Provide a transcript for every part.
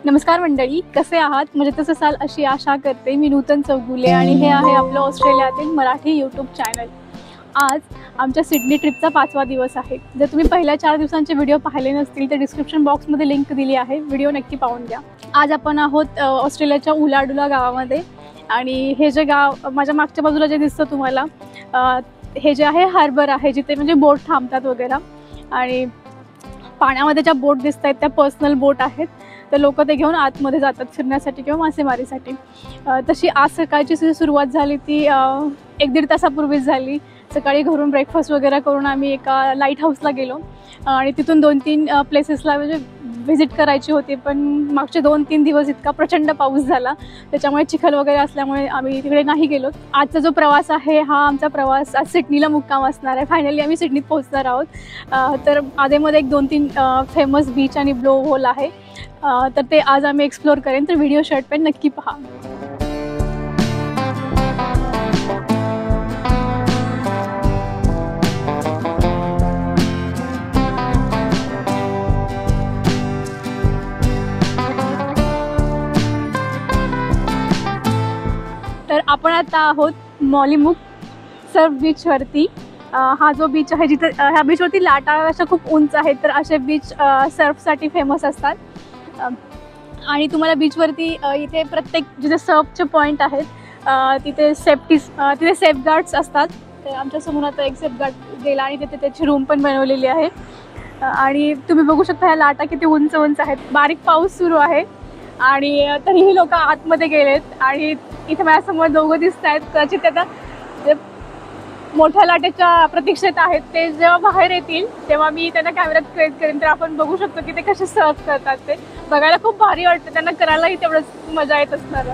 नमस्कार मंडळी, कसे आहात? मजेतच असाल अशी आशा करते. मी नूतन चौगुले आणि हे आहे आपलं ऑस्ट्रेलियातील मराठी यूट्यूब चॅनल. आज आमच्या सिडनी ट्रिपचा 5वा दिवस आहे. जर तुम्ही पहिल्या 4 दिवसांचे व्हिडिओ पाहिले नसतील तर डिस्क्रिप्शन बॉक्समध्ये लिंक दिली आहे, व्हिडिओ नक्की पाहून घ्या. आज आपण आहोत ऑस्ट्रेलियाच्या उलाडुला गावामध्ये आणि हे जे गाव माझ्या मागच्या बाजूला जे दिसतं तुम्हाला, हे जे आहे हार्बर आहे, जिथे म्हणजे बोट थांबतात वगैरे. आणि पाण्यामध्ये ज्या बोट दिसत आहेत त्या पर्सनल बोट आहेत. तर लोक ते घेऊन आतमध्ये जातात फिरण्यासाठी किंवा मासेमारीसाठी. तशी आज सकाळची सुरुवात झाली ती 1-1.5 तासापूर्वीच झाली. सकाळी घरून ब्रेकफास्ट वगैरे करून आम्ही एका लाईट हाऊसला गेलो आणि तिथून 2-3 प्लेसेसला म्हणजे व्हिजिट करायची होती. पण मागचे 2-3 दिवस इतका प्रचंड पाऊस झाला, त्याच्यामुळे चिखल वगैरे असल्यामुळे आम्ही तिकडे नाही गेलो. आजचा जो प्रवास आहे हा आमचा प्रवास आज सिडनीला मुक्काम असणार आहे. फायनली आम्ही सिडनीत पोहोचणार आहोत. तर आधेमध्ये 1-2-3 फेमस बीच आणि ब्लो होल आहे, तर ते आज आम्ही एक्सप्लोर करेन. तर व्हिडिओ शॉर्ट पण नक्की पहा. तर आपण आता आहोत मॉलीमुख सर्फ बीचवरती. हा जो बीच आहे जिथे ह्या बीचवरती लाटा अशा खूप उंच आहेत, तर असे बीच सर्फसाठी फेमस असतात. आणि तुम्हाला बीचवरती इथे प्रत्येक जिथे सर्फचे पॉईंट आहेत तिथे तिथे सेफगार्ड्स असतात. तर आमच्यासमोर आता एक सेफगार्ड गेला आणि तिथे त्याची रूम पण बनवलेली आहे. आणि तुम्ही बघू शकता ह्या लाटा किती उंच उंच आहेत. बारीक पाऊस सुरू आहे आणि तरीही लोक आतमध्ये गेलेत. आणि इथे माझ्यासमोर दोघं दिसत आहेत, कदाचित आता मोठ्या लाटेच्या प्रतीक्षेत आहेत. ते जेव्हा बाहेर येतील तेव्हा मी त्यांना कॅमेऱ्यात कैद करेन, तर आपण बघू शकतो की ते कसे सर्फ करतात. ते बघायला खूप भारी वाटतं, त्यांना करायलाही तेवढंच मजा येत असणार.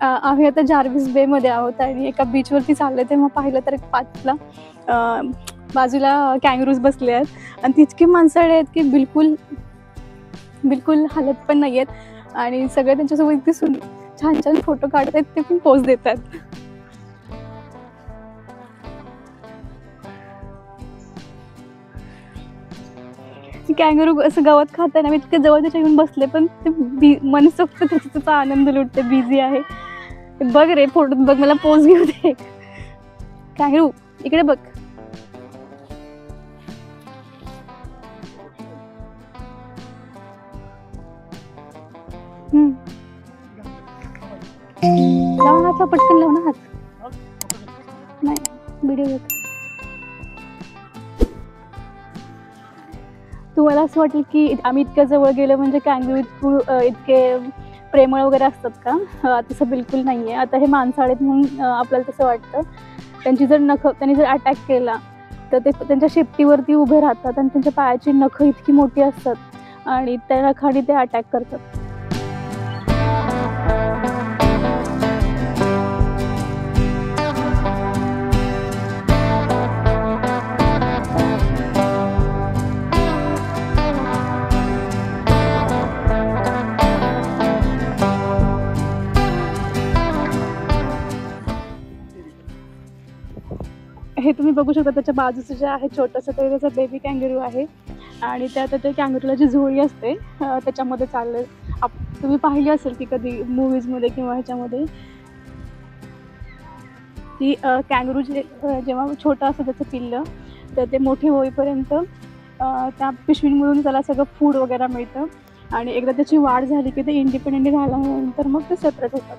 आम्ही आता जार्विस बेमध्ये आहोत आणि एका बीचवरती चालले. तेव्हा पाहिलं तर 5ला बाजूला कॅंगरूज बसले आहेत आणि तितकी माणसाळे आहेत की बिलकुल हालत पण नाही आहेत. आणि सगळे त्यांच्यासोबत इतके छान छान फोटो काढत आहेत, ते पण पोज देतात. कॅंगरू असं गवत खाताना मी इतके जवळ त्याच्या येऊन बसले, पण ते मनसोक्त त्याचा आनंद लुटते. बिझी आहे. बघ रे फोटोत बघ, मला पोज घेऊ दे. कॅंगरू इकडे बघ. लाव हात, पटकन लाव ना हात. नाही व्हिडिओ घेत. तुम्हाला असं वाटेल की आम्ही इतक्या जवळ गेलो म्हणजे कॅंगरू इतके प्रेमळ वगैरे असतात का? तसं बिलकुल नाही आहे. आता हे माणसाळेत म्हणून आपल्याला तसं वाटतं. त्यांनी जर अटॅक केला तर ते त्यांच्या शेपटीवरती उभे राहतात आणि त्यांच्या पायाची नखं इतकी मोठी असतात आणि त्या नखाने ते अटॅक करतात. हे तुम्ही बघू शकता त्याच्या बाजूचं जे आहे छोटंसं ते त्याचा बेबी कॅंगरू आहे आणि त्या कॅंगरूला जी झोळी असते त्याच्यामध्ये चाललं. तुम्ही पाहिली असेल की कधी मूवीजमध्ये किंवा ह्याच्यामध्ये की कॅंगरू जेव्हा छोटं असतं त्याचं पिल्लं तर ते मोठे होईपर्यंत त्या पिशवींमधून त्याला सगळं फूड वगैरे मिळतं आणि एकदा त्याची वाढ झाली की ते इंडिपेंडेंटली झाल्यानंतर मग ते सेपरेट होतात.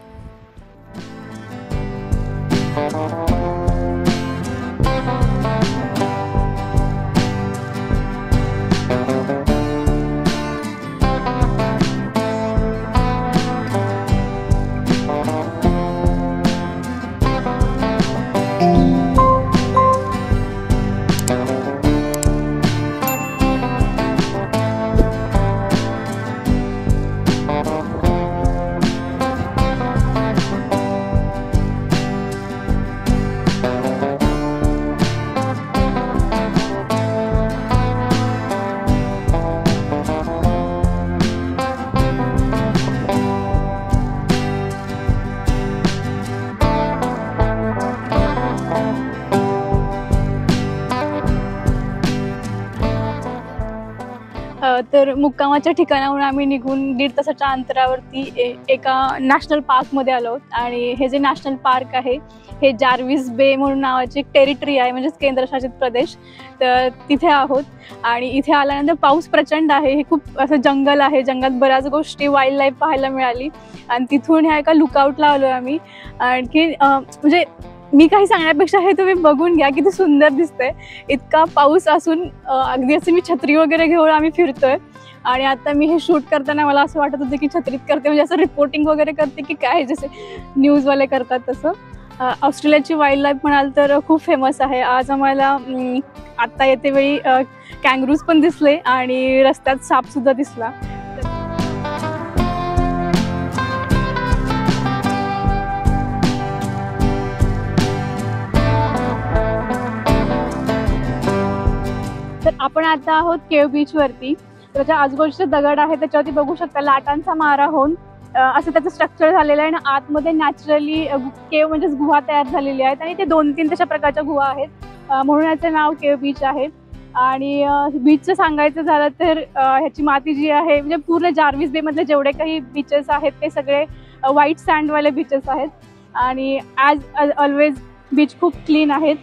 तर मुक्कामाच्या ठिकाणाहून आम्ही निघून 1.5 तासाच्या अंतरावरती एका नॅशनल पार्कमध्ये आलो आहोत. आणि हे जे नॅशनल पार्क आहे हे जार्विस बे म्हणून नावाची एक टेरिटरी आहे, म्हणजेच केंद्रशासित प्रदेश. तर तिथे आहोत आणि इथे आल्यानंतर पाऊस प्रचंड आहे. हे खूप असं जंगल आहे, जंगलात बऱ्याच गोष्टी वाईल्ड लाईफ पाहायला मिळाली. आणि तिथून ह्या एका लुकआउटला आलो आम्ही. आणखी म्हणजे मी काही सांगण्यापेक्षा हे तुम्ही बघून घ्या, किती सुंदर दिसतंय. इतका पाऊस असून अगदी असं मी छत्री वगैरे घेऊन आम्ही फिरतोय. आणि आता मी हे शूट करताना मला असं वाटत होतं की छत्रीत करते, म्हणजे असं रिपोर्टिंग वगैरे करते की काय, जसे न्यूजवाले करतात तसं. ऑस्ट्रेलियाची वाईल्ड लाईफ म्हणाल तर खूप फेमस आहे. आज आम्हाला आत्ता येते वेळी कॅंगरूज पण दिसले आणि रस्त्यात सापसुद्धा दिसला. तर आपण आता आहोत केव्ह बीचवरती. त्याच्या आजूबाजूचे दगड आहे, त्याच्यावरती बघू शकता लाटांचा मारा होऊन असं त्याचं स्ट्रक्चर झालेलं आहे. आणि आतमध्ये नॅचरली केव्ह म्हणजेच गुहा तयार झालेली आहेत आणि ते 2-3 तशा प्रकारच्या गुहा आहेत, म्हणून याचं नाव केव्ह बीच आहे. आणि बीचचं सांगायचं झालं तर ह्याची माती जी आहे, म्हणजे पूर्ण जार्विस बे मधले जेवढे काही बीचेस आहेत ते सगळे व्हाईट सँडवाले बीचेस आहेत. आणि ॲज ऑलवेज बीच खूप क्लीन आहेत.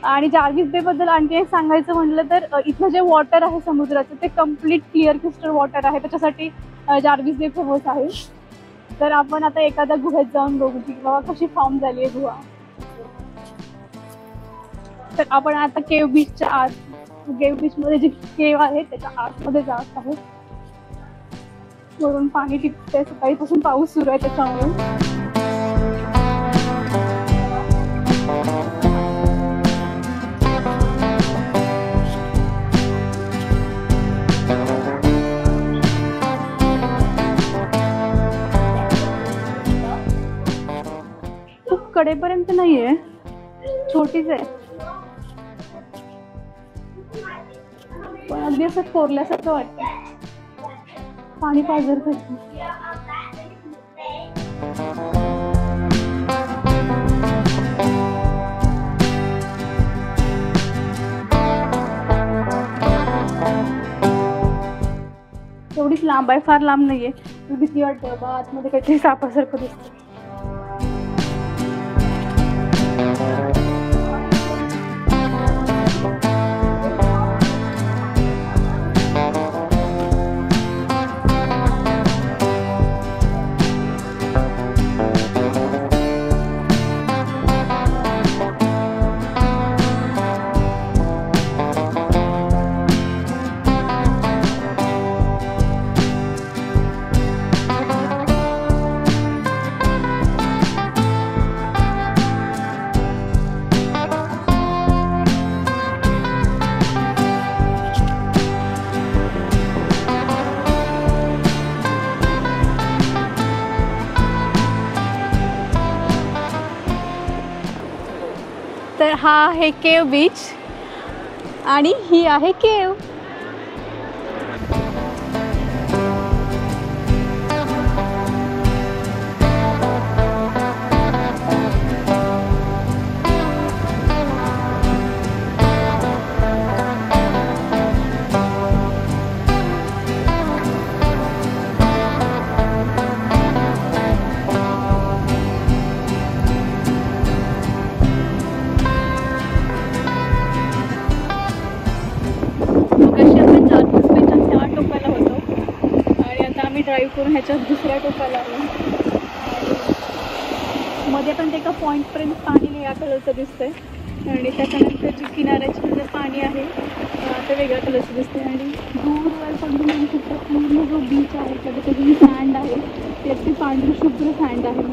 आणि जार्विस बे बद्दल आणखी एक सांगायचं म्हटलं तर इथलं जे वॉटर आहे समुद्राचं ते कम्प्लीट क्लिअर क्रिस्टल वॉटर आहे, त्याच्यासाठी जार्विस बे फेमस आहे. तर आपण आता एखाद्या गुहेत जाऊन बघू की बाबा कशी फॉर्म झाली आहे गुहा. तर आपण आता केव्ह बीचच्या आत, केव्ह बीचमध्ये जी केव्ह आहे त्याच्या आतमध्ये जात आहोत. वरून पाणी टिपते, सकाळीपासून पाऊस सुरू आहे त्याच्यामुळे. कडेपर्यंत नाहीये, छोटीच आहे, पण अगदी असं कोरल्यासारखं वाटतं. पाणी पाझरत एवढीच लांब आहे, फार लांब नाहीये. भीती वाटते बा, आतमध्ये काहीतरी सापासारखं दिसतं. तर हा आहे केव्ह बीच आणि ही आहे केव्ह. करून ह्याच्या दुसऱ्या टोकाला आहे. मध्ये पण ते एका पॉईंटपर्यंत पाणी निळ्या कलरचं दिसतंय आणि त्याच्यानंतर जी किनाऱ्याची जे पाणी आहे ते वेगळ्या कलरचं दिसतंय. आणि दूरवर पण तुम्ही खूप पूर्ण जो बीच आहे त्याचं जी सँड आहे त्याची पांढरी शुभ्र सँड आहे.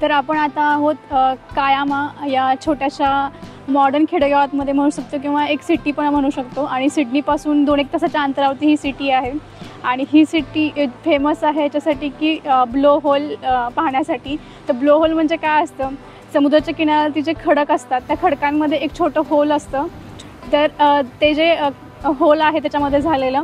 तर आपण आता आहोत कायामा या छोट्याशा मॉडर्न खेडेगावामध्ये म्हणू शकतो किंवा एक सिटी पण म्हणू शकतो. आणि सिडनीपासून 2-1 तासाच्या अंतरावरती ही सिटी आहे. आणि ही सिटी फेमस आहे याच्यासाठी की ब्लो होल पाहण्यासाठी. तर ब्लो होल म्हणजे काय असतं, समुद्राच्या किनाऱ्यावरती जे खडक असतात त्या खडकांमध्ये एक छोटं होल असतं. तर ते जे होल आहे त्याच्यामध्ये झालेलं,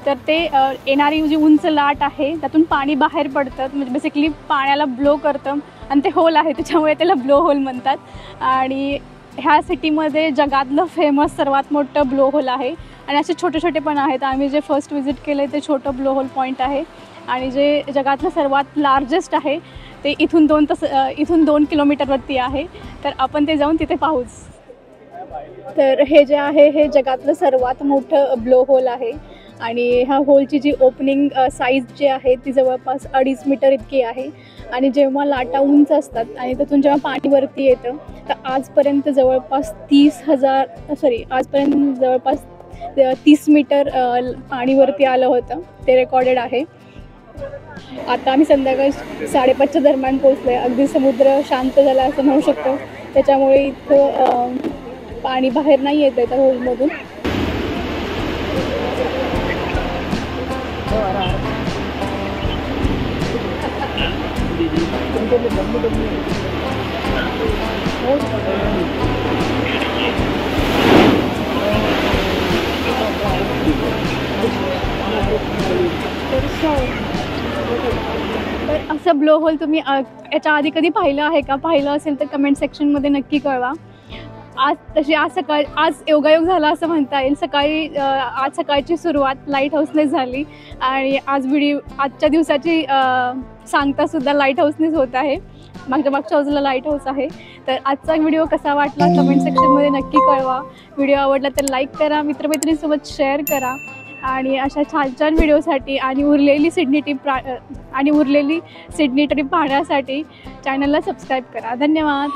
तर ते येणारी जी उंच लाट आहे त्यातून पाणी बाहेर पडतं, म्हणजे बेसिकली पाण्याला ब्लो करतं आणि ते होल आहे त्याच्यामुळे त्याला ब्लो होल म्हणतात. आणि ह्या सिटीमध्ये जगातलं फेमस सर्वात मोठं ब्लो होल आहे. आणि असे छोटे छोटे पण आहेत. आम्ही जे फर्स्ट विजिट केलं ते छोटं ब्लो होल पॉईंट आहे. आणि जे जगातलं सर्वात लार्जेस्ट आहे ते इथून 2 किलोमीटरवरती आहे. तर आपण ते जाऊन तिथे पाहूच. तर हे जे आहे हे जगातलं सर्वात मोठं ब्लो होल आहे. आणि ह्या होलची जी ओपनिंग साईज जी आहे ती जवळपास 2.5 मीटर इतकी आहे. आणि जेव्हा लाटा उंच असतात आणि त्यातून जेव्हा पाणी वरती येतं तर आजपर्यंत जवळपास 30 मीटर पाणी वरती आलं होतं, ते रेकॉर्डेड आहे. आता आम्ही संध्याकाळी 5:30च्या दरम्यान पोहोचलो आहे. अगदी समुद्र शांत झाला असं म्हणू शकतो, त्याच्यामुळे इतकं पाणी बाहेर नाही येत आहे त्या होलमधून. तर असं ब्लो होल तुम्ही याच्या आधी कधी पाहिलं आहे का? पाहिलं असेल तर कमेंट सेक्शनमध्ये नक्की कळवा. आज योगायोग झाला असं म्हणता येईल. आज सकाळची सुरुवात लाईट हाऊसनेच झाली आणि आजच्या दिवसाची सांगतासुद्धा लाईट हाऊसनेच होत आहे. मागच्या बाजूला लाईट हाऊस आहे. तर आजचा व्हिडिओ कसा वाटला कमेंट सेक्शनमध्ये नक्की कळवा. व्हिडिओ आवडला तर लाईक करा, मित्रमैत्रिणींसोबत शेअर करा. आणि अशा छान छान व्हिडिओसाठी आणि उरलेली सिडनी ट्रिप पाहण्यासाठी चॅनलला सबस्क्राईब करा. धन्यवाद.